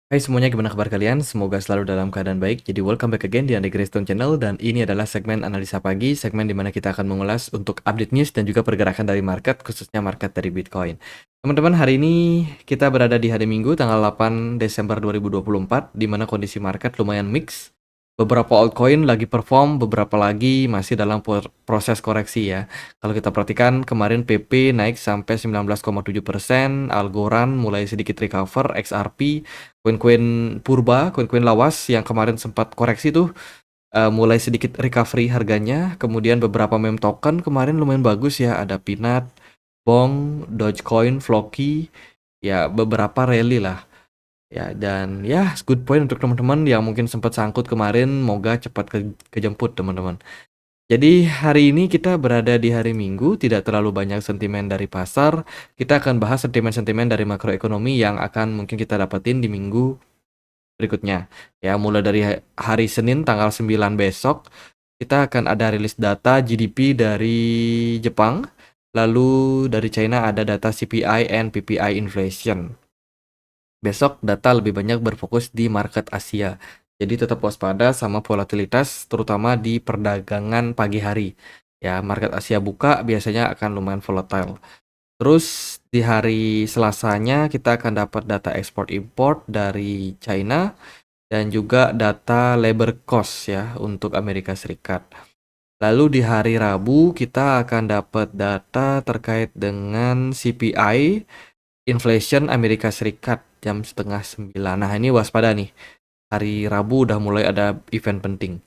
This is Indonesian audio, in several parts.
Hai semuanya, gimana kabar kalian? Semoga selalu dalam keadaan baik. Jadi welcome back again di Andre Greystone Channel, dan ini adalah segmen analisa pagi, segmen dimana kita akan mengulas untuk update news dan juga pergerakan dari market, khususnya market dari Bitcoin. Teman-teman, hari ini kita berada di hari Minggu tanggal 8 Desember 2024, di mana kondisi market lumayan mix. Beberapa altcoin lagi perform, beberapa lagi masih dalam proses koreksi ya. Kalau kita perhatikan kemarin PP naik sampai 19,7%, Algorand mulai sedikit recover, XRP, koin-koin purba, koin-koin lawas yang kemarin sempat koreksi tuh mulai sedikit recovery harganya. Kemudian beberapa meme token kemarin lumayan bagus ya, ada Peanut, Bong, Dogecoin, Floki, ya beberapa rally lah. Ya, dan ya good point untuk teman-teman yang mungkin sempat sangkut kemarin, moga cepat kejemput teman-teman. Jadi hari ini kita berada di hari Minggu, tidak terlalu banyak sentimen dari pasar. Kita akan bahas sentimen-sentimen dari makroekonomi yang akan mungkin kita dapetin di minggu berikutnya. Ya, mulai dari hari Senin tanggal 9 besok, kita akan ada rilis data GDP dari Jepang, lalu dari China ada data CPI and PPI inflation. Besok data lebih banyak berfokus di market Asia. Jadi tetap waspada sama volatilitas terutama di perdagangan pagi hari. Ya, market Asia buka biasanya akan lumayan volatile. Terus di hari Selasanya kita akan dapat data ekspor import dari China dan juga data labor cost ya untuk Amerika Serikat. Lalu di hari Rabu kita akan dapat data terkait dengan CPI inflation Amerika Serikat jam setengah 9. Nah, ini waspada nih. Hari Rabu udah mulai ada event penting.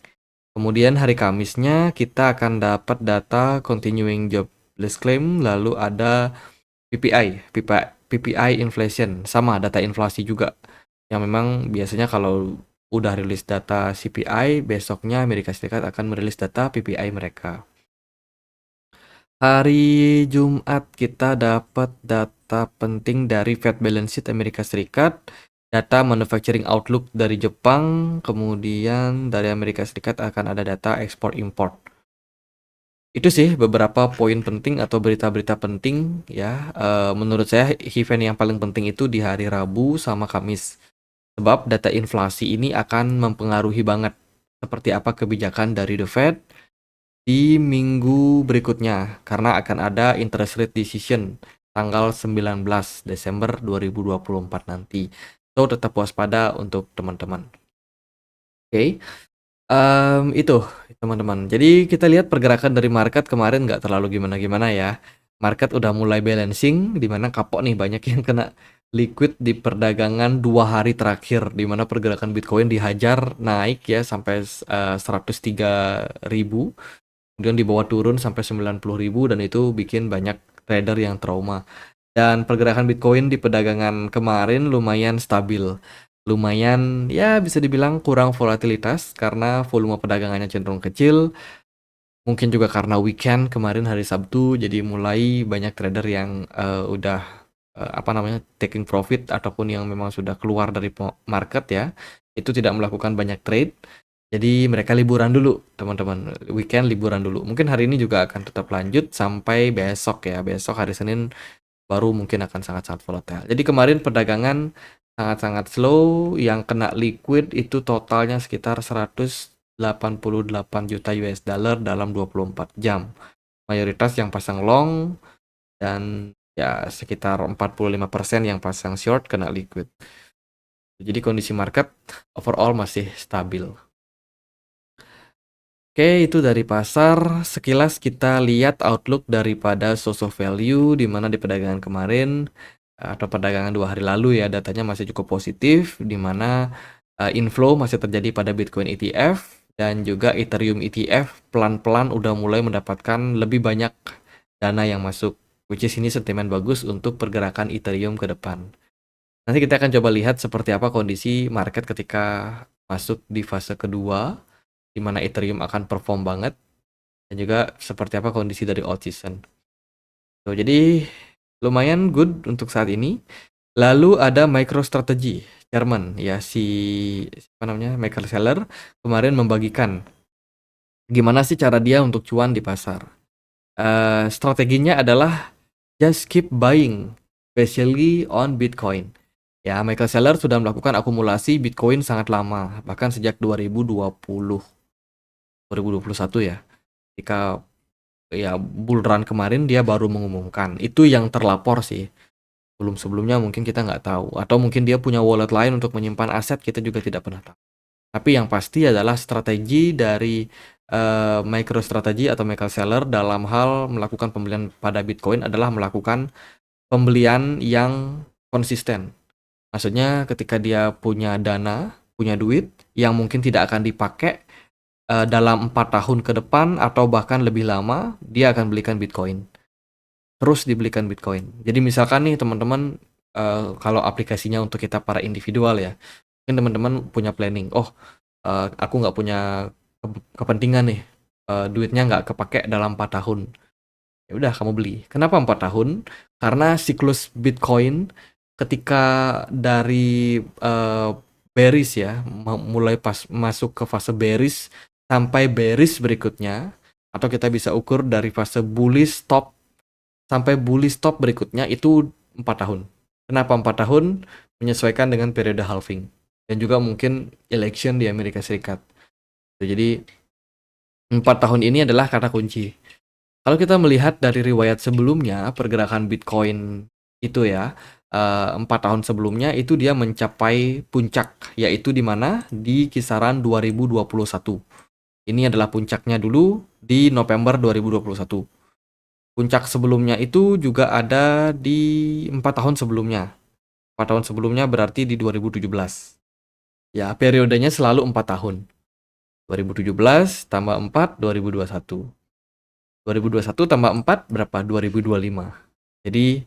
Kemudian hari Kamisnya kita akan dapat data continuing jobless claim, lalu ada PPI inflation, sama data inflasi juga. Yang memang biasanya kalau udah rilis data CPI, besoknya Amerika Serikat akan merilis data PPI mereka. Hari Jumat kita dapat data penting dari Fed Balance Sheet Amerika Serikat, data manufacturing outlook dari Jepang, kemudian dari Amerika Serikat akan ada data ekspor import. Itu sih beberapa poin penting atau berita-berita penting ya. Menurut saya event yang paling penting itu di hari Rabu sama Kamis. Sebab data inflasi ini akan mempengaruhi banget seperti apa kebijakan dari The Fed di minggu berikutnya, karena akan ada interest rate decision tanggal 19 Desember 2024 nanti. So tetap waspada untuk teman-teman. Oke. Itu teman-teman. Jadi kita lihat pergerakan dari market kemarin nggak terlalu gimana-gimana ya. Market udah mulai balancing, di mana kapok nih banyak yang kena liquid di perdagangan 2 hari terakhir, di mana pergerakan Bitcoin dihajar naik ya sampai 103.000. Kemudian di bawah turun sampai 90.000 dan itu bikin banyak trader yang trauma. Dan pergerakan Bitcoin di perdagangan kemarin lumayan stabil. Lumayan ya bisa dibilang kurang volatilitas karena volume perdagangannya cenderung kecil. Mungkin juga karena weekend kemarin hari Sabtu, jadi mulai banyak trader yang udah taking profit ataupun yang memang sudah keluar dari market ya. Itu tidak melakukan banyak trade. Jadi mereka liburan dulu, teman-teman. Weekend liburan dulu. Mungkin hari ini juga akan tetap lanjut sampai besok ya. Besok hari Senin baru mungkin akan sangat-sangat volatile. Jadi kemarin perdagangan sangat-sangat slow, yang kena liquid itu totalnya sekitar 188 juta US dollar dalam 24 jam. Mayoritas yang pasang long dan ya sekitar 45% yang pasang short kena liquid. Jadi kondisi market overall masih stabil. Oke, itu dari pasar. Sekilas kita lihat outlook daripada source of value, di mana di perdagangan kemarin atau perdagangan 2 hari lalu ya, datanya masih cukup positif, di mana inflow masih terjadi pada Bitcoin ETF dan juga Ethereum ETF pelan-pelan udah mulai mendapatkan lebih banyak dana yang masuk, which is ini sentimen bagus untuk pergerakan Ethereum ke depan. Nanti kita akan coba lihat seperti apa kondisi market ketika masuk di fase kedua, di mana Ethereum akan perform banget, dan juga seperti apa kondisi dari old season. So, jadi lumayan good untuk saat ini. Lalu ada MicroStrategy Chairman ya, Michael Saylor kemarin membagikan gimana sih cara dia untuk cuan di pasar. Strateginya adalah just keep buying, especially on Bitcoin. Ya, Michael Saylor sudah melakukan akumulasi Bitcoin sangat lama, bahkan sejak 2021 ya. Ketika ya bull run kemarin dia baru mengumumkan. Itu yang terlapor sih. Sebelum-sebelumnya mungkin kita nggak tahu. Atau mungkin dia punya wallet lain untuk menyimpan aset, kita juga tidak pernah tahu. Tapi yang pasti adalah strategi dari MicroStrategy atau Michael Saylor dalam hal melakukan pembelian pada Bitcoin adalah melakukan pembelian yang konsisten. Maksudnya ketika dia punya dana, punya duit yang mungkin tidak akan dipakai dalam 4 tahun ke depan atau bahkan lebih lama, dia akan belikan Bitcoin. Terus dibelikan Bitcoin. Jadi misalkan nih teman-teman, kalau aplikasinya untuk kita para individual ya, mungkin teman-teman punya planning, oh aku nggak punya kepentingan nih, duitnya nggak kepake dalam 4 tahun. Ya udah kamu beli. Kenapa 4 tahun? Karena siklus Bitcoin ketika dari bearish ya, mulai pas masuk ke fase bearish sampai bearish berikutnya, atau kita bisa ukur dari fase bullish top sampai bullish top berikutnya itu 4 tahun. Kenapa 4 tahun? Menyesuaikan dengan periode halving dan juga mungkin election di Amerika Serikat. Jadi 4 tahun ini adalah kata kunci. Kalau kita melihat dari riwayat sebelumnya, pergerakan Bitcoin itu ya, 4 tahun sebelumnya itu dia mencapai puncak, yaitu di mana? Di kisaran 2021. Ini adalah puncaknya dulu di November 2021. Puncak sebelumnya itu juga ada di 4 tahun sebelumnya. 4 tahun sebelumnya berarti di 2017. Ya, periodenya selalu 4 tahun. 2017 tambah 4, 2021. 2021 tambah 4 berapa? 2025. Jadi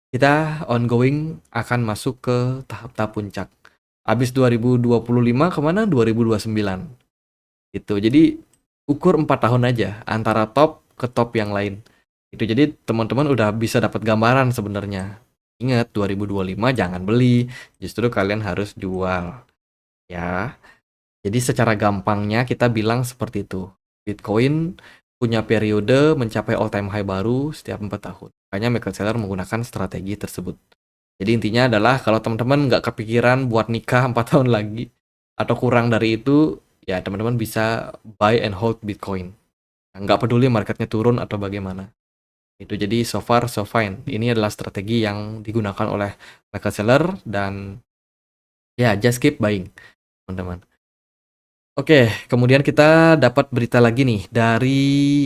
kita ongoing akan masuk ke tahap-tahap puncak. Habis 2025 kemana? 2029. Gitu. Jadi ukur 4 tahun aja antara top ke top yang lain. Itu jadi teman-teman udah bisa dapat gambaran sebenarnya. Ingat 2025 jangan beli, justru kalian harus jual. Ya. Jadi secara gampangnya kita bilang seperti itu. Bitcoin punya periode mencapai all time high baru setiap 4 tahun. Makanya Michael Saylor menggunakan strategi tersebut. Jadi intinya adalah kalau teman-teman nggak kepikiran buat nikah 4 tahun lagi atau kurang dari itu, ya teman-teman bisa buy and hold Bitcoin. Nggak peduli marketnya turun atau bagaimana. Itu jadi so far so fine. Ini adalah strategi yang digunakan oleh Michael Saylor dan ya just keep buying, teman-teman. Oke, kemudian kita dapat berita lagi nih dari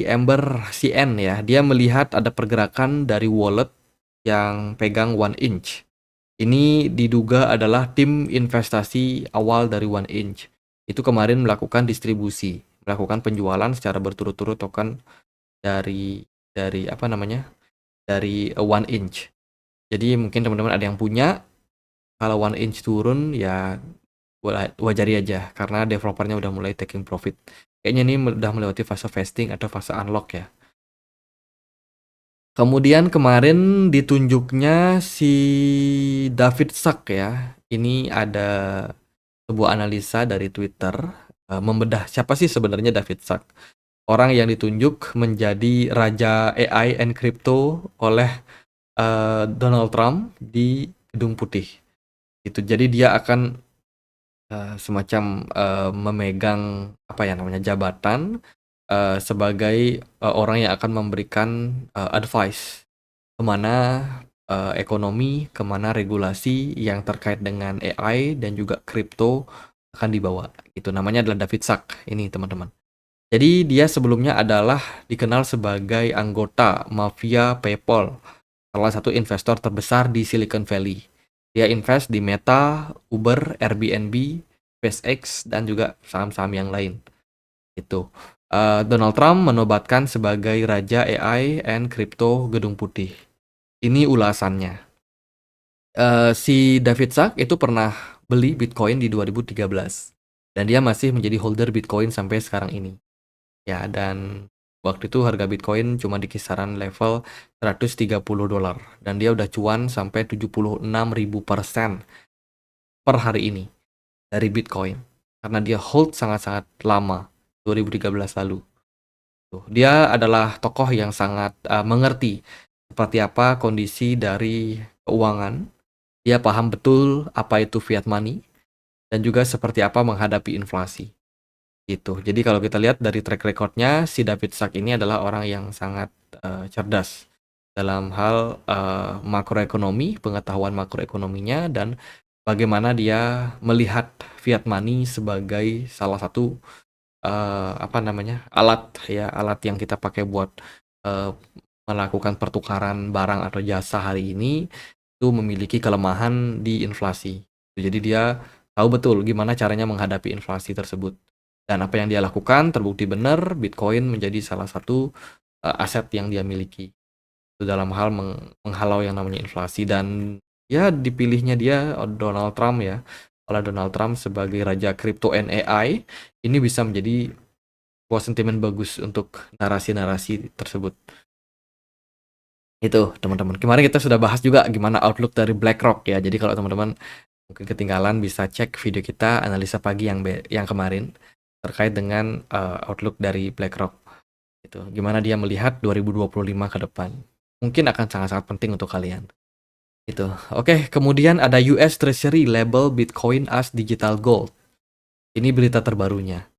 Ember CN ya. Dia melihat ada pergerakan dari wallet yang pegang One Inch. Ini diduga adalah tim investasi awal dari One Inch. Itu kemarin melakukan distribusi, melakukan penjualan secara berturut-turut token dari apa namanya? Dari One Inch. Jadi mungkin teman-teman ada yang punya, kalau One Inch turun ya wajari aja karena developernya udah mulai taking profit. Kayaknya ini udah melewati fase vesting atau fase unlock ya. Kemudian kemarin ditunjuknya si David Sack ya. Ini ada sebuah analisa dari Twitter membedah siapa sih sebenarnya David Sack. Orang yang ditunjuk menjadi raja AI and crypto oleh Donald Trump di Gedung Putih. Itu jadi dia akan semacam memegang apa ya namanya jabatan sebagai orang yang akan memberikan advice kemana ekonomi, kemana regulasi yang terkait dengan AI dan juga kripto akan dibawa. Itu namanya adalah David Sack ini teman-teman. Jadi dia sebelumnya adalah dikenal sebagai anggota mafia PayPal, salah satu investor terbesar di Silicon Valley. Dia invest di Meta, Uber, Airbnb, SpaceX, dan juga saham-saham yang lain. Itu. Donald Trump menobatkan sebagai Raja AI and Crypto Gedung Putih. Ini ulasannya. Si David Sack itu pernah beli Bitcoin di 2013. Dan dia masih menjadi holder Bitcoin sampai sekarang ini. Ya, dan waktu itu harga Bitcoin cuma di kisaran level $130 dan dia udah cuan sampai 76.000% per hari ini dari Bitcoin karena dia hold sangat-sangat lama 2013 lalu. Tuh, dia adalah tokoh yang sangat mengerti seperti apa kondisi dari keuangan Dia paham betul apa itu fiat money dan juga seperti apa menghadapi inflasi. Gitu. Jadi kalau kita lihat dari track recordnya, si David Sachs ini adalah orang yang sangat cerdas dalam hal makroekonomi, pengetahuan makroekonominya, dan bagaimana dia melihat fiat money sebagai salah satu alat yang kita pakai buat eh, melakukan pertukaran barang atau jasa hari ini itu memiliki kelemahan di inflasi. Jadi dia tahu betul gimana caranya menghadapi inflasi tersebut. Dan apa yang dia lakukan terbukti benar, Bitcoin menjadi salah satu aset yang dia miliki. Itu dalam hal menghalau yang namanya inflasi, dan ya dipilihnya dia Donald Trump ya. Oleh Donald Trump sebagai raja crypto and AI, ini bisa menjadi sebuah sentimen bagus untuk narasi-narasi tersebut. Itu teman-teman. Kemarin kita sudah bahas juga gimana outlook dari BlackRock ya. Jadi kalau teman-teman mungkin ketinggalan, bisa cek video kita analisa pagi yang kemarin terkait dengan outlook dari BlackRock. Itu gimana dia melihat 2025 ke depan. Mungkin akan sangat-sangat penting untuk kalian. Itu. Oke, kemudian ada US Treasury label Bitcoin as digital gold. Ini berita terbarunya.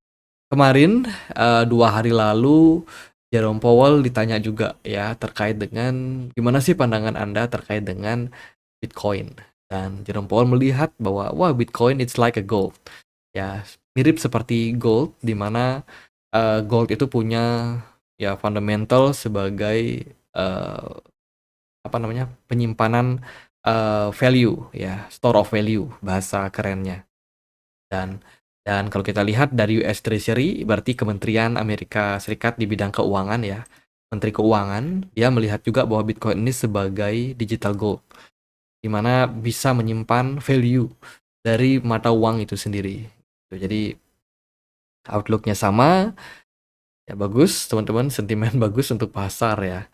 Kemarin 2 hari lalu Jerome Powell ditanya juga ya terkait dengan gimana sih pandangan Anda terkait dengan Bitcoin. Dan Jerome Powell melihat bahwa wah, Bitcoin it's like a gold. Ya, mirip seperti gold, di mana gold itu punya ya fundamental sebagai penyimpanan value ya, store of value bahasa kerennya. Dan kalau kita lihat dari US Treasury, berarti Kementerian Amerika Serikat di bidang keuangan ya, Menteri Keuangan, dia melihat juga bahwa Bitcoin ini sebagai digital gold, di mana bisa menyimpan value dari mata uang itu sendiri. Jadi outlook-nya sama, ya bagus teman-teman, sentimen bagus untuk pasar ya.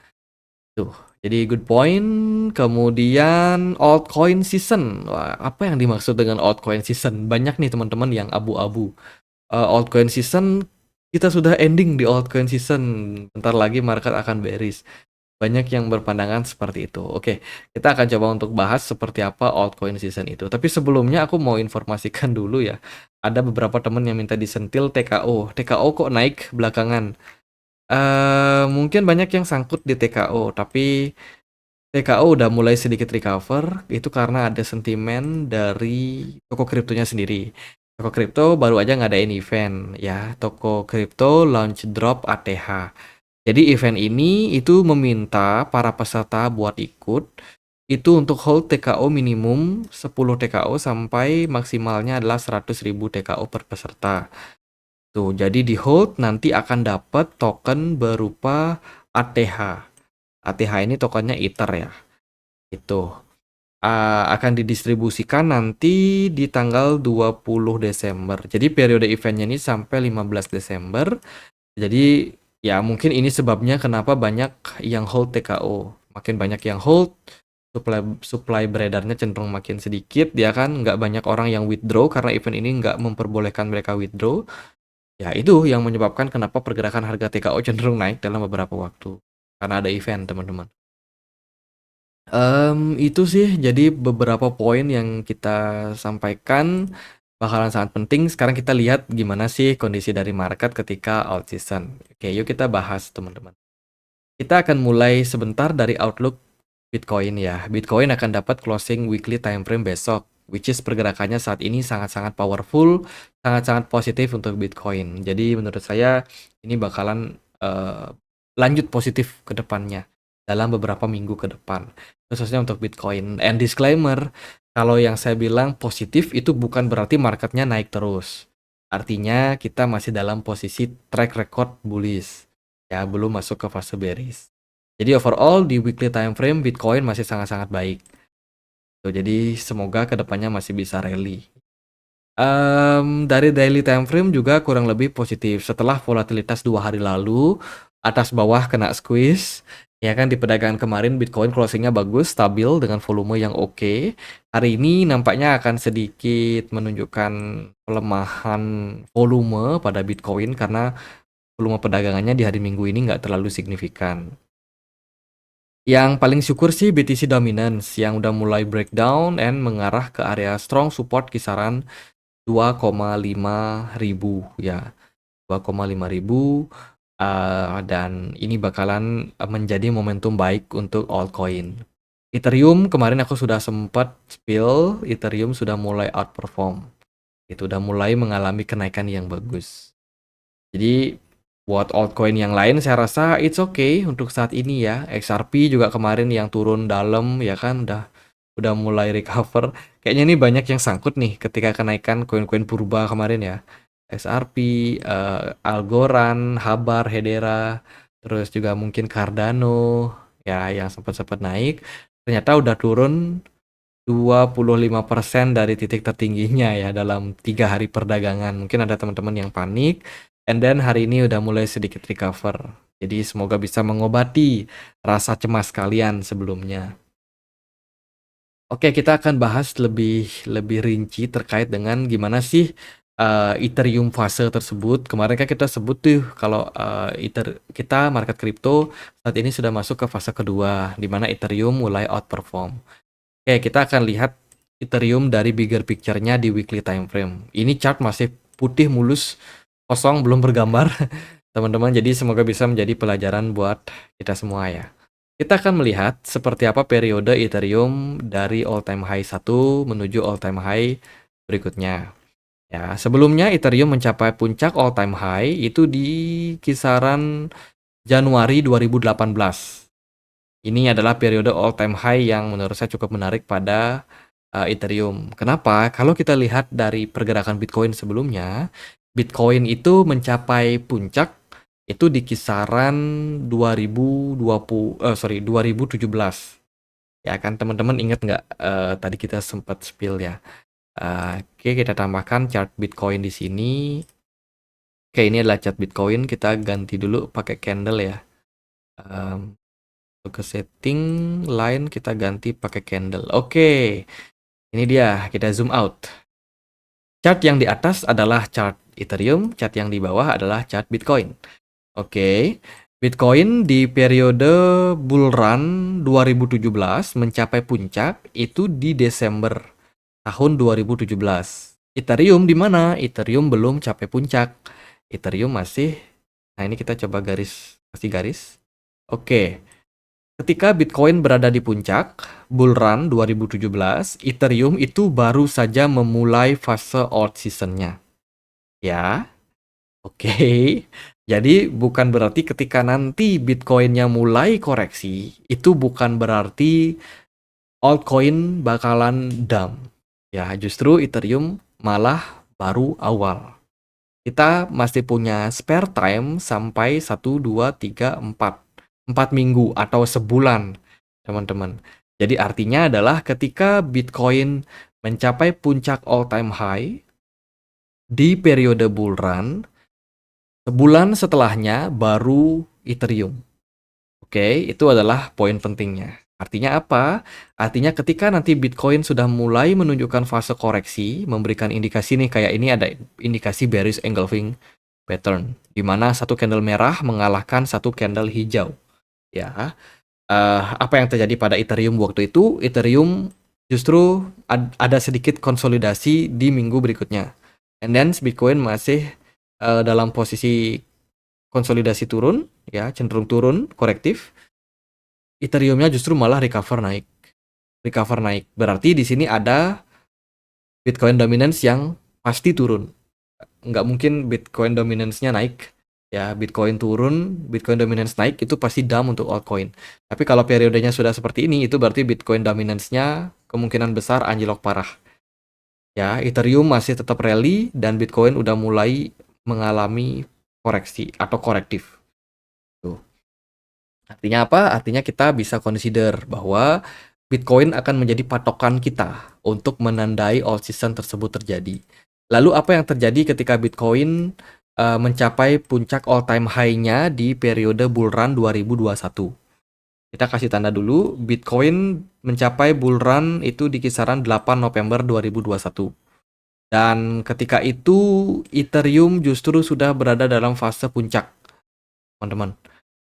Tuh, jadi good point. Kemudian altcoin season. Wah, apa yang dimaksud dengan altcoin season? Banyak nih teman-teman yang abu-abu. Altcoin season, kita sudah ending di altcoin season. Bentar lagi market akan bearish. Banyak yang berpandangan seperti itu. Oke, kita akan coba untuk bahas seperti apa altcoin season itu. Tapi sebelumnya aku mau informasikan dulu ya. Ada beberapa teman yang minta disentil TKO. TKO kok naik belakangan? Mungkin banyak yang sangkut di TKO, tapi TKO udah mulai sedikit recover, itu karena ada sentimen dari toko kriptonya sendiri. Toko kripto baru aja ngadain event ya, toko kripto launch drop ATH. Jadi event ini itu meminta para peserta buat ikut, itu untuk hold TKO minimum 10 TKO sampai maksimalnya adalah 100.000 TKO per peserta. Tuh, jadi di hold nanti akan dapat token berupa ATH. ATH ini tokennya Ether ya. Itu akan didistribusikan nanti di tanggal 20 Desember. Jadi periode eventnya ini sampai 15 Desember. Jadi ya mungkin ini sebabnya kenapa banyak yang hold TKO. Makin banyak yang hold, supply beredarnya cenderung makin sedikit. Dia kan nggak banyak orang yang withdraw karena event ini nggak memperbolehkan mereka withdraw. Ya itu yang menyebabkan kenapa pergerakan harga TKO cenderung naik dalam beberapa waktu. Karena ada event teman-teman. Itu sih jadi beberapa poin yang kita sampaikan bakalan sangat penting. Sekarang kita lihat gimana sih kondisi dari market ketika alt season. Oke, yuk kita bahas teman-teman. Kita akan mulai sebentar dari outlook Bitcoin ya. Bitcoin akan dapat closing weekly time frame besok, which is pergerakannya saat ini sangat-sangat powerful, sangat-sangat positif untuk Bitcoin. Jadi menurut saya ini bakalan lanjut positif ke depannya dalam beberapa minggu ke depan, khususnya untuk Bitcoin. And disclaimer, kalau yang saya bilang positif itu bukan berarti marketnya naik terus. Artinya kita masih dalam posisi track record bullish. Ya, belum masuk ke fase bearish. Jadi overall di weekly time frame Bitcoin masih sangat-sangat baik. Tuh, jadi semoga kedepannya masih bisa rally. Dari daily time frame juga kurang lebih positif. Setelah volatilitas 2 hari lalu, atas bawah kena squeeze, ya kan di perdagangan kemarin Bitcoin closingnya bagus, stabil dengan volume yang oke. Hari ini nampaknya akan sedikit menunjukkan pelemahan volume pada Bitcoin karena volume perdagangannya di hari Minggu ini nggak terlalu signifikan. Yang paling syukur sih BTC Dominance yang udah mulai breakdown and mengarah ke area strong support kisaran 2,5 ribu ya. 2,5 ribu dan ini bakalan menjadi momentum baik untuk altcoin. Ethereum kemarin aku sudah sempat spill, Ethereum sudah mulai outperform. Itu udah mulai mengalami kenaikan yang bagus. Jadi buat altcoin yang lain saya rasa it's okay untuk saat ini ya. XRP juga kemarin yang turun dalam ya kan udah mulai recover. Kayaknya ini banyak yang sangkut nih ketika kenaikan koin-koin purba kemarin ya. XRP, Algorand, Habar, Hedera, terus juga mungkin Cardano ya yang sempat-sempat naik. Ternyata udah turun 25% dari titik tertingginya ya dalam 3 hari perdagangan. Mungkin ada teman-teman yang panik, and then hari ini udah mulai sedikit recover. Jadi semoga bisa mengobati rasa cemas kalian sebelumnya. Oke, kita akan bahas lebih lebih rinci terkait dengan gimana sih Ethereum fase tersebut. Kemarin kan kita sebut tuh kalau kita market crypto saat ini sudah masuk ke fase kedua, di mana Ethereum mulai outperform. Oke, kita akan lihat Ethereum dari bigger picture-nya di weekly time frame. Ini chart masih putih mulus, kosong, belum bergambar, teman-teman. Jadi semoga bisa menjadi pelajaran buat kita semua ya. Kita akan melihat seperti apa periode Ethereum dari all time high 1 menuju all time high berikutnya. Ya, sebelumnya Ethereum mencapai puncak all time high itu di kisaran Januari 2018. Ini adalah periode all time high yang menurut saya cukup menarik pada Ethereum. Kenapa? Kalau kita lihat dari pergerakan Bitcoin sebelumnya, Bitcoin itu mencapai puncak itu di kisaran 2017. Ya kan teman-teman ingat nggak tadi kita sempat spill ya. Oke, kita tambahkan chart Bitcoin di sini. Oke, ini adalah chart Bitcoin. Kita ganti dulu pakai candle ya. Ke setting line kita ganti pakai candle. Oke, ini dia, kita zoom out. Chart yang di atas adalah chart Ethereum, chart yang di bawah adalah chart Bitcoin. Oke, Bitcoin di periode bull run 2017 mencapai puncak itu di Desember tahun 2017. Ethereum di mana? Ethereum belum capai puncak. Ethereum masih, nah ini kita coba kasih garis. Oke. Ketika Bitcoin berada di puncak, bull run 2017, Ethereum itu baru saja memulai fase alt season-nya. Ya, oke. Jadi bukan berarti ketika nanti Bitcoin-nya mulai koreksi, itu bukan berarti altcoin bakalan dump. Ya, justru Ethereum malah baru awal. Kita masih punya spare time sampai 1, 2, 3, 4 minggu atau sebulan, teman-teman. Jadi artinya adalah ketika Bitcoin mencapai puncak all-time high di periode bull run, sebulan setelahnya baru Ethereum. Oke, itu adalah poin pentingnya. Artinya apa? Artinya ketika nanti Bitcoin sudah mulai menunjukkan fase koreksi, memberikan indikasi nih kayak ini ada indikasi bearish engulfing pattern, di mana satu candle merah mengalahkan satu candle hijau. Ya, apa yang terjadi pada Ethereum waktu itu? Ethereum justru ada sedikit konsolidasi di minggu berikutnya. And then Bitcoin masih dalam posisi konsolidasi turun, ya cenderung turun, korektif. Ethereum-nya justru malah recover naik. Berarti di sini ada Bitcoin dominance yang pasti turun. Nggak mungkin Bitcoin dominance-nya naik. Ya, Bitcoin turun, Bitcoin dominance naik, itu pasti dump untuk altcoin. Tapi kalau periodenya sudah seperti ini, itu berarti Bitcoin dominance-nya kemungkinan besar anjlok parah. Ya, Ethereum masih tetap rally, dan Bitcoin udah mulai mengalami koreksi atau korektif. Tuh. Artinya apa? Artinya kita bisa consider bahwa Bitcoin akan menjadi patokan kita untuk menandai all season tersebut terjadi. Lalu apa yang terjadi ketika Bitcoin mencapai puncak all-time high-nya di periode bull run 2021? Kita kasih tanda dulu, Bitcoin mencapai bull run itu di kisaran 8 November 2021. Dan ketika itu, Ethereum justru sudah berada dalam fase puncak, teman-teman.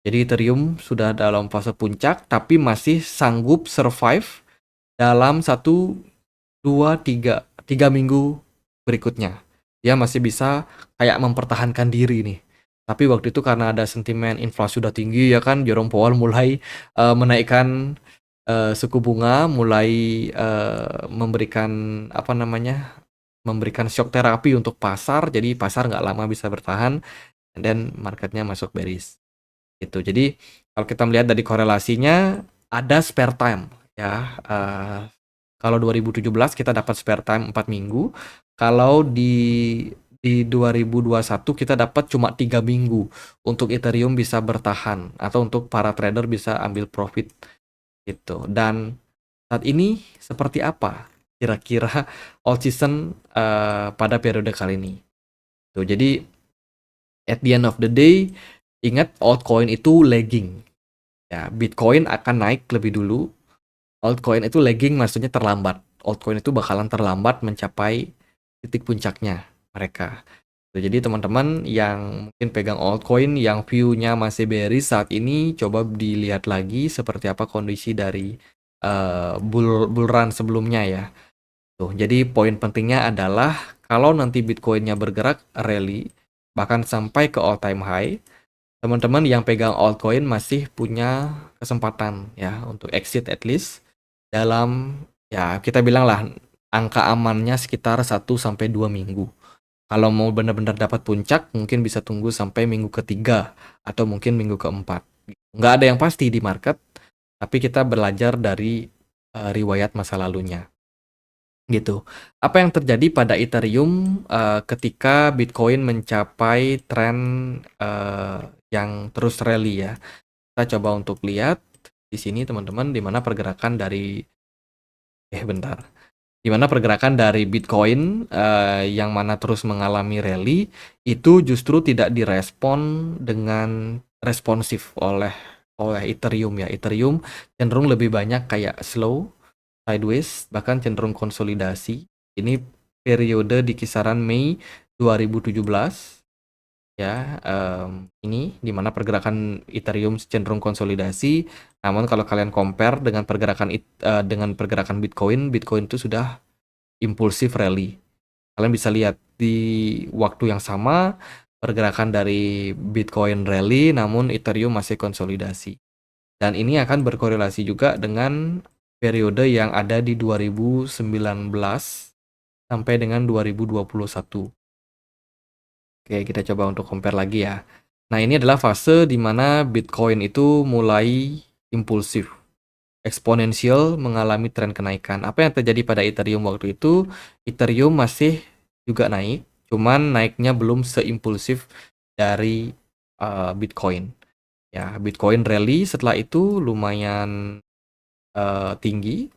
Jadi Ethereum sudah dalam fase puncak, tapi masih sanggup survive dalam 1, 2, 3 minggu berikutnya. Dia masih bisa kayak mempertahankan diri nih. Tapi waktu itu karena ada sentimen inflasi udah tinggi ya kan, Jerome Powell mulai menaikkan suku bunga, mulai memberikan apa namanya, memberikan shock terapi untuk pasar. Jadi pasar nggak lama bisa bertahan, dan marketnya masuk bearish gitu. Jadi kalau kita melihat dari korelasinya ada spare time ya. Kalau 2017 kita dapat spare time 4 minggu. Kalau di 2021 kita dapat cuma 3 minggu untuk Ethereum bisa bertahan atau untuk para trader bisa ambil profit gitu. Dan saat ini seperti apa kira-kira all season pada periode kali ini? Tuh, jadi at the end of the day, ingat altcoin itu lagging. Ya, Bitcoin akan naik lebih dulu. Altcoin itu lagging, maksudnya terlambat. Altcoin itu bakalan terlambat mencapai titik puncaknya mereka. Jadi teman-teman yang mungkin pegang altcoin yang view-nya masih bearish saat ini, coba dilihat lagi seperti apa kondisi dari bull run sebelumnya ya. Tuh, jadi poin pentingnya adalah kalau nanti Bitcoin-nya bergerak rally bahkan sampai ke all time high, teman-teman yang pegang altcoin masih punya kesempatan ya untuk exit at least dalam, ya kita bilang lah, angka amannya sekitar 1 sampai 2 minggu. Kalau mau benar-benar dapat puncak mungkin bisa tunggu sampai minggu ketiga atau mungkin minggu keempat. Nggak ada yang pasti di market, tapi kita belajar dari riwayat masa lalunya gitu. Apa yang terjadi pada Ethereum ketika Bitcoin mencapai tren yang terus rally ya. Kita coba untuk lihat di sini teman-teman, di mana pergerakan dari bentar. Di mana pergerakan dari Bitcoin yang mana terus mengalami rally itu justru tidak direspon dengan responsif oleh Ethereum ya. Ethereum cenderung lebih banyak kayak slow, sideways, bahkan cenderung konsolidasi. Ini periode di kisaran Mei 2017 ya. Ini dimana pergerakan Ethereum cenderung konsolidasi. Namun kalau kalian compare dengan pergerakan Bitcoin, Bitcoin itu sudah impulsif rally. Kalian bisa lihat di waktu yang sama pergerakan dari Bitcoin rally, namun Ethereum masih konsolidasi. Dan ini akan berkorelasi juga dengan periode yang ada di 2019 sampai dengan 2021. Oke, kita coba untuk compare lagi ya. Nah, ini adalah fase di mana Bitcoin itu mulai impulsif, eksponensial, mengalami tren kenaikan. Apa yang terjadi pada Ethereum waktu itu? Ethereum masih juga naik, cuman naiknya belum seimpulsif dari Bitcoin. Ya, Bitcoin rally setelah itu lumayan tinggi,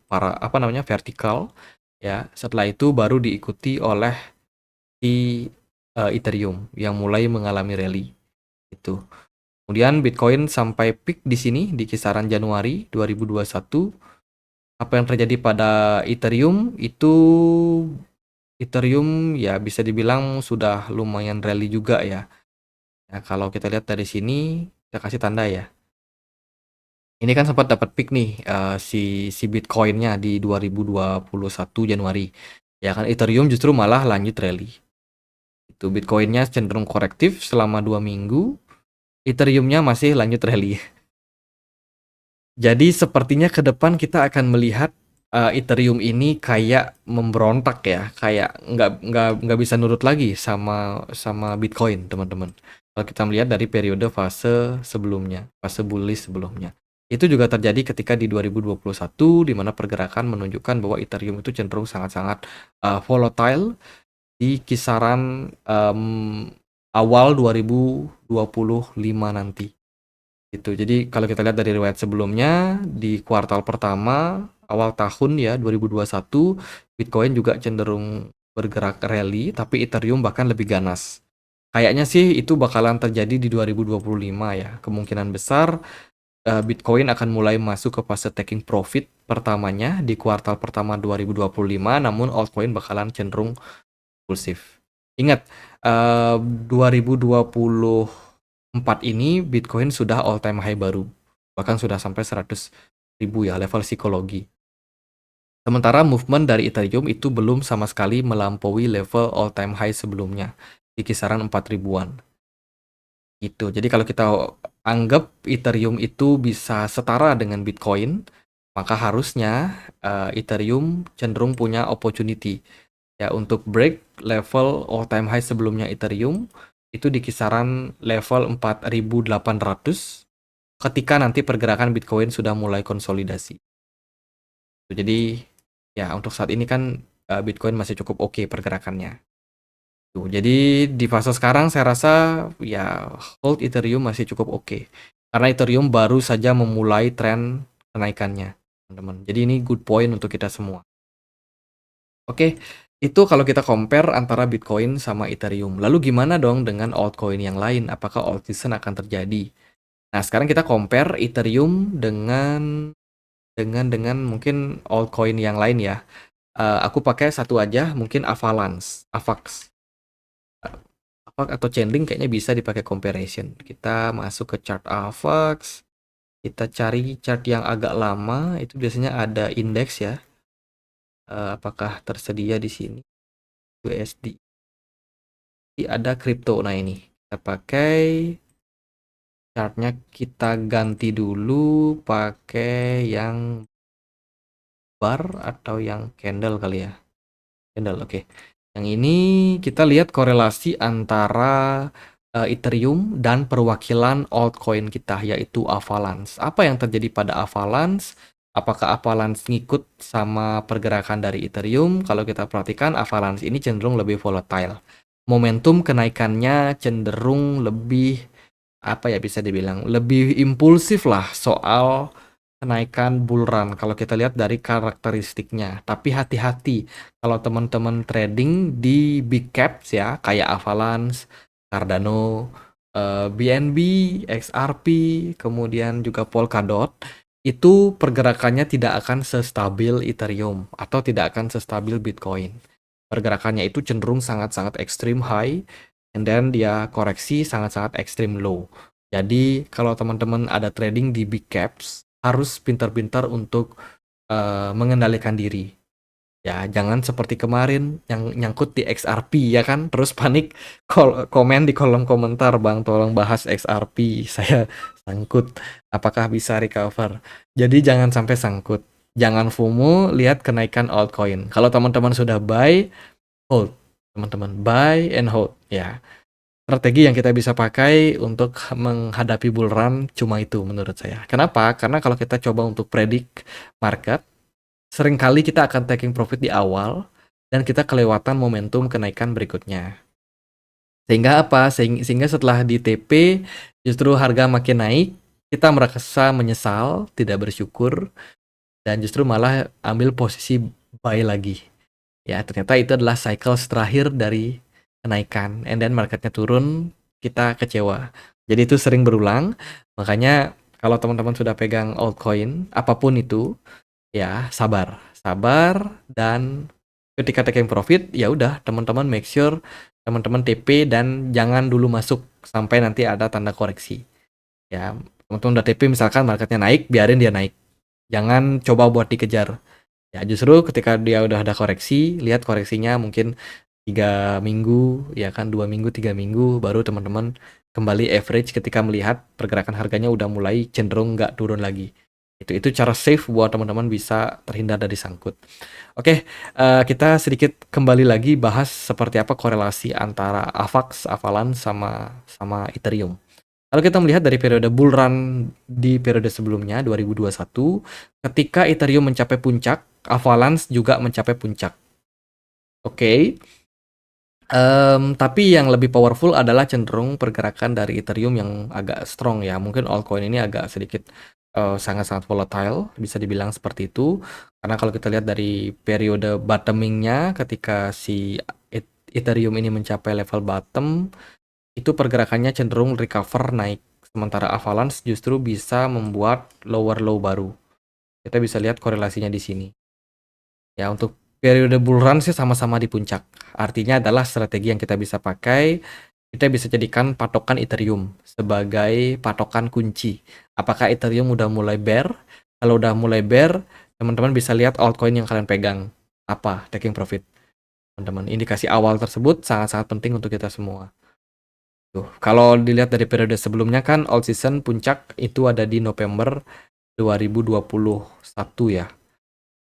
vertikal. Ya, setelah itu baru diikuti oleh di Ethereum yang mulai mengalami rally itu. Kemudian Bitcoin sampai peak di sini di kisaran Januari 2021. Apa yang terjadi pada Ethereum itu, Ethereum ya bisa dibilang sudah lumayan rally juga ya. Ya, kalau kita lihat dari sini, kita kasih tanda ya. Ini kan sempat dapat peak nih si Bitcoin-nya di 2021 Januari. Ya kan, Ethereum justru malah lanjut rally. Itu Bitcoin-nya cenderung korektif selama 2 minggu, Ethereum-nya masih lanjut rally. Jadi sepertinya ke depan kita akan melihat Ethereum ini kayak memberontak ya, kayak nggak bisa nurut lagi sama Bitcoin, teman-teman. Kalau kita melihat dari periode fase sebelumnya, fase bullish sebelumnya. Itu juga terjadi ketika di 2021 di mana pergerakan menunjukkan bahwa Ethereum itu cenderung sangat-sangat volatile di kisaran awal 2025 nanti. Gitu. Jadi kalau kita lihat dari riwayat sebelumnya di kuartal pertama awal tahun ya 2021, Bitcoin juga cenderung bergerak rally, tapi Ethereum bahkan lebih ganas. Kayaknya sih itu bakalan terjadi di 2025 ya. Kemungkinan besar Bitcoin akan mulai masuk ke fase taking profit pertamanya di kuartal pertama 2025, namun altcoin bakalan cenderung impulsif. Ingat 2020 4 ini Bitcoin sudah all time high baru. Bahkan sudah sampai 100.000 ya, level psikologi. Sementara movement dari Ethereum itu belum sama sekali melampaui level all time high sebelumnya di kisaran 4 ribuan. Gitu. Jadi kalau kita anggap Ethereum itu bisa setara dengan Bitcoin, maka harusnya Ethereum cenderung punya opportunity ya untuk break level all time high sebelumnya Ethereum itu di kisaran level 4.800 ketika nanti pergerakan Bitcoin sudah mulai konsolidasi. Jadi ya untuk saat ini kan Bitcoin masih cukup oke pergerakannya. Tuh, jadi di fase sekarang saya rasa ya hold Ethereum masih cukup oke. Karena Ethereum baru saja memulai tren kenaikannya, teman-teman. Jadi ini good point untuk kita semua. Oke, itu kalau kita compare antara Bitcoin sama Ethereum. Lalu gimana dong dengan altcoin yang lain? Apakah alt season akan terjadi? Nah, sekarang kita compare Ethereum dengan mungkin altcoin yang lain ya. Aku pakai satu aja, mungkin Avalanche, Avax. Avax atau Chainlink kayaknya bisa dipakai comparison. Kita masuk ke chart Avax, kita cari chart yang agak lama, itu biasanya ada indeks ya. Apakah tersedia di sini? USD. Ada kripto. Nah ini kita pakai chartnya, kita ganti dulu pakai yang bar atau yang candle kali ya. Candle, oke. Yang ini kita lihat korelasi antara Ethereum dan perwakilan altcoin kita, yaitu Avalanche. Apa yang terjadi pada Avalanche? Apakah Avalanche ngikut sama pergerakan dari Ethereum? Kalau kita perhatikan, Avalanche ini cenderung lebih volatile. Momentum kenaikannya cenderung lebih, apa ya, bisa dibilang lebih impulsif lah soal kenaikan bull run kalau kita lihat dari karakteristiknya. Tapi hati-hati kalau teman-teman trading di big caps ya, kayak Avalanche, Cardano, BNB, XRP, kemudian juga Polkadot, itu pergerakannya tidak akan sestabil Ethereum atau tidak akan sestabil Bitcoin. Pergerakannya itu cenderung sangat-sangat ekstrim high, and then dia koreksi sangat-sangat ekstrim low. Jadi kalau teman-teman ada trading di big caps, harus pintar-pintar untuk mengendalikan diri. Ya, jangan seperti kemarin yang nyangkut di XRP ya kan, terus panik komen di kolom komentar, "Bang, tolong bahas XRP, saya sangkut, apakah bisa recover?" Jadi jangan sampai sangkut. Jangan FOMO lihat kenaikan altcoin. Kalau teman-teman sudah buy, hold. Teman-teman buy and hold ya. Strategi yang kita bisa pakai untuk menghadapi bull run cuma itu menurut saya. Kenapa? Karena kalau kita coba untuk predik market, seringkali kita akan taking profit di awal dan kita kelewatan momentum kenaikan berikutnya. Sehingga apa? Sehingga setelah di TP justru harga makin naik, kita merasa menyesal, tidak bersyukur, dan justru malah ambil posisi buy lagi. Ya, ternyata itu adalah cycle terakhir dari kenaikan, and then marketnya turun, kita kecewa. Jadi itu sering berulang, makanya kalau teman-teman sudah pegang altcoin, apapun itu, ya sabar. Sabar, dan ketika taking profit, ya udah teman-teman make sure teman-teman TP dan jangan dulu masuk sampai nanti ada tanda koreksi. Ya, teman-teman udah TP misalkan marketnya naik, biarin dia naik. Jangan coba buat dikejar. Ya justru ketika dia udah ada koreksi, lihat koreksinya mungkin 3 minggu, ya kan 2 minggu, 3 minggu, baru teman-teman kembali average ketika melihat pergerakan harganya udah mulai cenderung nggak turun lagi. Itu cara safe buat teman-teman bisa terhindar dari sangkut. Oke, kita sedikit kembali lagi bahas seperti apa korelasi antara Avax, Avalanche sama Ethereum. Kalau kita melihat dari periode bull run di periode sebelumnya 2021, ketika Ethereum mencapai puncak, Avalanche juga mencapai puncak. Oke. Tapi yang lebih powerful adalah cenderung pergerakan dari Ethereum yang agak strong ya. Mungkin altcoin ini agak sedikit sangat-sangat volatile, bisa dibilang seperti itu. Karena kalau kita lihat dari periode bottomingnya ketika si Ethereum ini mencapai level bottom, itu pergerakannya cenderung recover naik. Sementara Avalanche justru bisa membuat lower low baru. Kita bisa lihat korelasinya di sini. Ya, untuk periode bull run sih sama-sama di puncak. Artinya adalah strategi yang kita bisa pakai kita bisa jadikan patokan Ethereum sebagai patokan kunci. Apakah Ethereum udah mulai bear? Kalau udah mulai bear, teman-teman bisa lihat altcoin yang kalian pegang. Apa taking profit, teman-teman. Indikasi awal tersebut sangat-sangat penting untuk kita semua. Tuh, kalau dilihat dari periode sebelumnya kan all season puncak itu ada di November 2021 ya.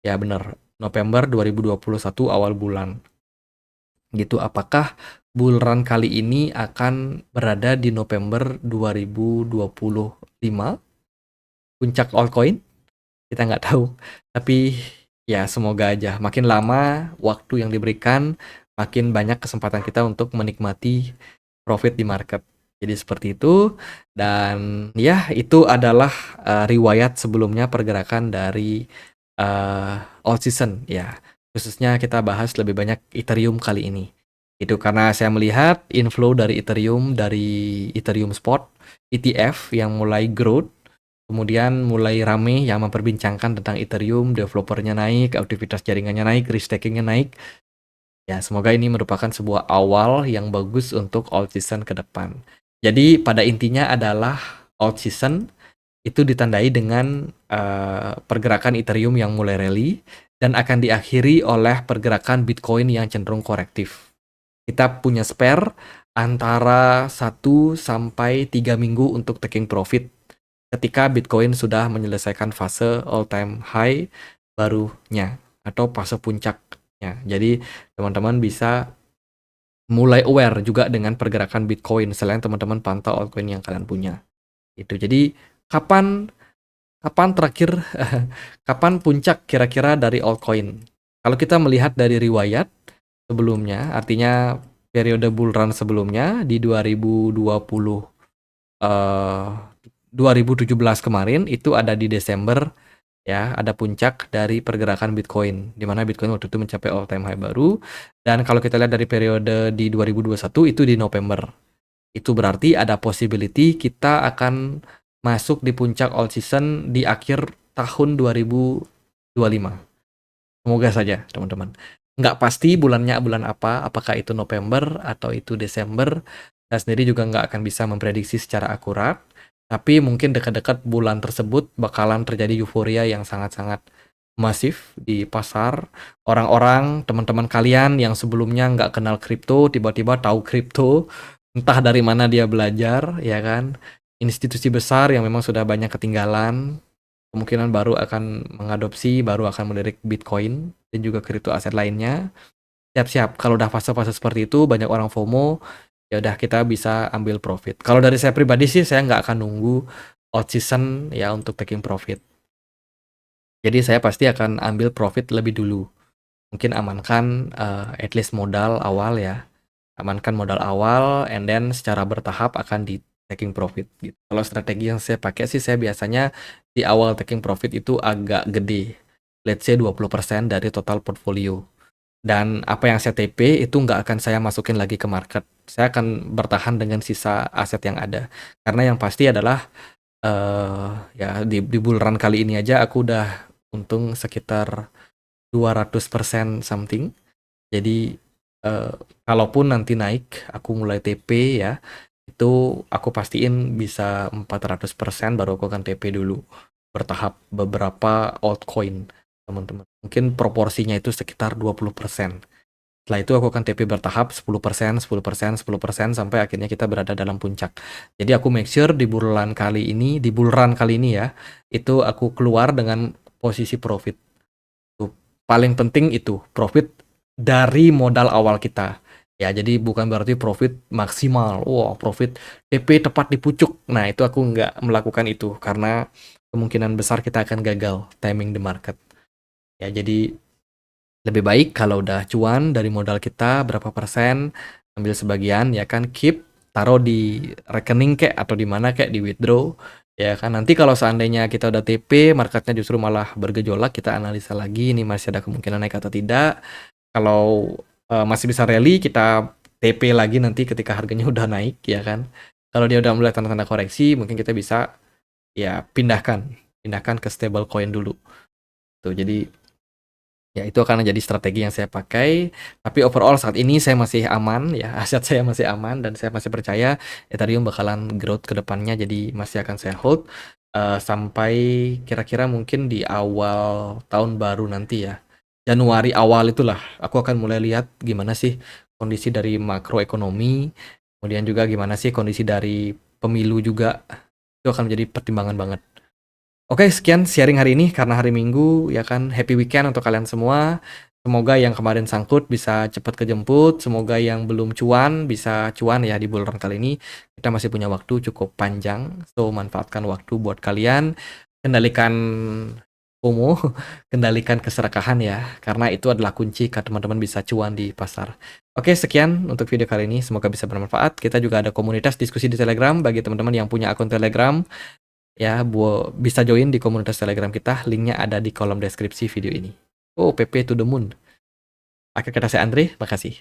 Ya benar, November 2021 awal bulan. Gitu, apakah bull run kali ini akan berada di November 2025? Puncak altcoin? Kita nggak tahu. Tapi ya semoga aja. Makin lama waktu yang diberikan, makin banyak kesempatan kita untuk menikmati profit di market. Jadi seperti itu. Dan ya itu adalah riwayat sebelumnya pergerakan dari all season ya. Khususnya kita bahas lebih banyak Ethereum kali ini. Itu karena saya melihat inflow dari Ethereum Spot ETF yang mulai growth, kemudian mulai rame yang memperbincangkan tentang Ethereum, developernya naik, aktivitas jaringannya naik, risk-takingnya naik. Ya, semoga ini merupakan sebuah awal yang bagus untuk all season ke depan. Jadi pada intinya adalah all season itu ditandai dengan pergerakan Ethereum yang mulai rally dan akan diakhiri oleh pergerakan Bitcoin yang cenderung korektif. Kita punya spare antara 1 sampai 3 minggu untuk taking profit ketika Bitcoin sudah menyelesaikan fase all time high barunya atau fase puncaknya. Jadi teman-teman bisa mulai aware juga dengan pergerakan Bitcoin selain teman-teman pantau altcoin yang kalian punya. Itu. Jadi kapan terakhir kapan puncak kira-kira dari altcoin? Kalau kita melihat dari riwayat sebelumnya, artinya periode bull run sebelumnya di 2017 kemarin itu ada di Desember ya, ada puncak dari pergerakan Bitcoin di mana Bitcoin waktu itu mencapai all time high baru. Dan kalau kita lihat dari periode di 2021 itu di November. Itu berarti ada possibility kita akan masuk di puncak all season di akhir tahun 2025. Semoga saja, teman-teman. Nggak pasti bulannya bulan apa, apakah itu November atau itu Desember. Saya sendiri juga nggak akan bisa memprediksi secara akurat. Tapi mungkin dekat-dekat bulan tersebut bakalan terjadi euforia yang sangat-sangat masif di pasar. Orang-orang, teman-teman kalian yang sebelumnya nggak kenal kripto, tiba-tiba tahu kripto. Entah dari mana dia belajar, ya kan. Institusi besar yang memang sudah banyak ketinggalan, kemungkinan baru akan mengadopsi, baru akan melirik Bitcoin dan juga kripto aset lainnya. Siap-siap, kalau udah fase-fase seperti itu, banyak orang FOMO, ya udah kita bisa ambil profit. Kalau dari saya pribadi sih, saya nggak akan nunggu out season ya untuk taking profit. Jadi saya pasti akan ambil profit lebih dulu. Mungkin amankan at least modal awal ya. Amankan modal awal, and then secara bertahap akan di taking profit gitu. Kalau strategi yang saya pakai sih, saya biasanya di awal taking profit itu agak gede. Let's say 20% dari total portfolio. Dan apa yang saya TP itu nggak akan saya masukin lagi ke market. Saya akan bertahan dengan sisa aset yang ada. Karena yang pasti adalah ya di bull run kali ini aja aku udah untung sekitar 200% something. Jadi kalaupun nanti naik, aku mulai TP ya, itu aku pastiin bisa 400% baru aku akan TP dulu. Bertahap beberapa altcoin, teman-teman. Mungkin proporsinya itu sekitar 20%. Setelah itu aku akan TP bertahap 10%, 10%, 10% sampai akhirnya kita berada dalam puncak. Jadi aku make sure di bull run kali ini ya, itu aku keluar dengan posisi profit. Tuh, paling penting itu profit dari modal awal kita. Ya, jadi bukan berarti profit maksimal. Wah, profit TP tepat di pucuk. Nah, itu aku nggak melakukan itu karena kemungkinan besar kita akan gagal timing the market. Ya, jadi lebih baik kalau udah cuan dari modal kita berapa persen, ambil sebagian ya kan, keep, taruh di rekening kek atau di mana kek, di withdraw. Ya kan, nanti kalau seandainya kita udah TP, marketnya justru malah bergejolak, kita analisa lagi ini masih ada kemungkinan naik atau tidak. Kalau masih bisa rally, kita TP lagi nanti ketika harganya udah naik ya kan. Kalau dia udah mulai tanda-tanda koreksi, mungkin kita bisa ya pindahkan ke stable coin dulu. Tuh, jadi Ya itu akan jadi strategi yang saya pakai, tapi overall saat ini saya masih aman ya, aset saya masih aman dan saya masih percaya Ethereum bakalan growth ke depannya, jadi masih akan saya hold, sampai kira-kira mungkin di awal tahun baru nanti ya. Januari awal itulah aku akan mulai lihat gimana sih kondisi dari makroekonomi, kemudian juga gimana sih kondisi dari pemilu juga, itu akan menjadi pertimbangan banget. Oke, sekian sharing hari ini karena hari Minggu ya kan. Happy weekend untuk kalian semua. Semoga yang kemarin sangkut bisa cepat kejemput. Semoga yang belum cuan bisa cuan ya di bulan kali ini. Kita masih punya waktu cukup panjang. So, manfaatkan waktu buat kalian. Kendalikan FOMO, kendalikan keserakahan ya. Karena itu adalah kunci agar teman-teman bisa cuan di pasar. Oke, sekian untuk video kali ini. Semoga bisa bermanfaat. Kita juga ada komunitas diskusi di Telegram bagi teman-teman yang punya akun Telegram. Ya, bisa join di komunitas Telegram kita, linknya ada di kolom deskripsi video ini. Oh, PP to the moon. Akhir kata saya Andre, makasih.